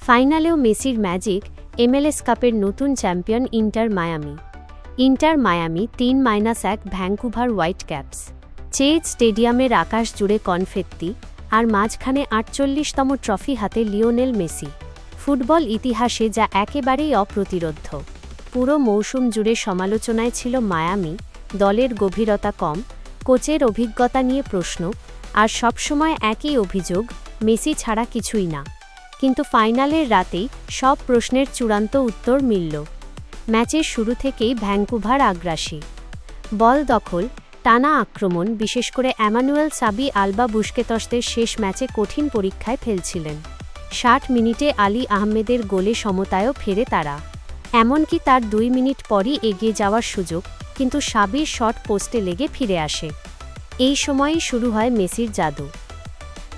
ফাইনালেও মেসির magic, MLS কাপের নতুন চ্যাম্পিয়ন ইন্টার মায়ামি ৩-১ ভ্যাঙ্কুভার হোয়াইট ক্যাপস। চেজ স্টেডিয়ামের আকাশ জুড়ে কনফেত্তি, আর মাঝখানে ৪৮তম ট্রফি হাতে লিওনেল মেসি। ফুটবল ইতিহাসে যা একেবারেই অপ্রতিরোধ্য। পুরো মৌসুম জুড়ে সমালোচনায় ছিল মায়ামি, দলের গভীরতা কম, কোচের অভিজ্ঞতা নিয়ে প্রশ্ন, আর সবসময় একই অভিযোগ, মেসি ছাড়া কিছুই না। কিন্তু ফাইনালের রাতেই সব প্রশ্নের চূড়ান্ত উত্তর মিলল। ম্যাচের শুরু থেকেই ভ্যাঙ্কুভার আগ্রাসী। বল দখল, টানা আক্রমণ, বিশেষ করে এমানুয়েল সাবি আলবা বুস্কেতসদের শেষ ম্যাচে কঠিন পরীক্ষায় ফেলছিলেন। ৬০ মিনিটে আলী আহমেদের গোলে সমতায়ও ফেরে তারা। এমনকি তার ২ মিনিট পরই এগিয়ে যাওয়ার সুযোগ, কিন্তু সাবির শট পোস্টে লেগে ফিরে আসে। এই সময়ই শুরু হয় মেসির জাদু।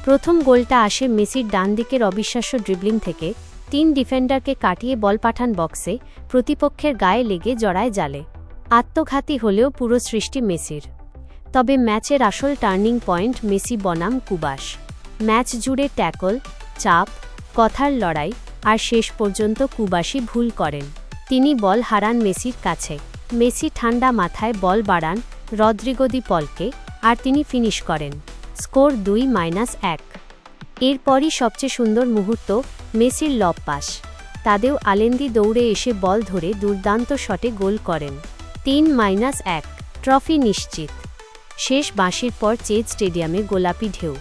প্রথম গোলটা আসে মেসির ডান দিকের অবিশ্বাস্য ড্রিবলিং থেকে। ৩ ডিফেন্ডারকে কাটিয়ে বল পাঠান বক্সে, প্রতিপক্ষের গায়ে লেগে জড়ায় জালে। আত্মঘাতী হলেও পুরো সৃষ্টি মেসির। তবে ম্যাচের আসল টার্নিং পয়েন্ট মেসি বনাম কুবাস। ম্যাচ জুড়ে ট্যাকল, চাপ, কথার লড়াই, আর শেষ পর্যন্ত কুবাসই ভুল করেন। তিনি বল হারান মেসির কাছে। মেসি ঠান্ডা মাথায় বল বাড়ান রদ্রিগো দি পলকে, আর তিনি ফিনিশ করেন। স্কোর ২-১। এরপরই সবচেয়ে সুন্দর মুহূর্ত, মেসির লব পাস। তাদেও আলেন্দি দৌড়ে এসে বল ধরে দুর্দান্ত শটে গোল করেন। ৩-১। ট্রফি নিশ্চিত। শেষ বাঁশির পর চেজ স্টেডিয়ামে গোলাপি ঢেউ।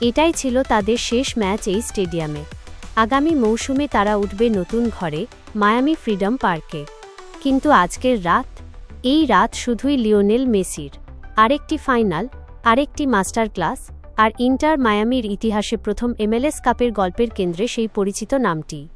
এটাই ছিল তাদের শেষ ম্যাচ এই স্টেডিয়ামে। আগামী মৌসুমে তারা উঠবে নতুন ঘরে, মায়ামি ফ্রিডম পার্কে। কিন্তু আজকের রাত, এই রাত শুধুই লিওনেল মেসির। আরেকটি ফাইনাল, আরেকটি মাস্টার ক্লাস, আর ইন্টার মায়ামির ইতিহাসে প্রথম MLS কাপের গল্পের কেন্দ্রে সেই পরিচিত নামটি।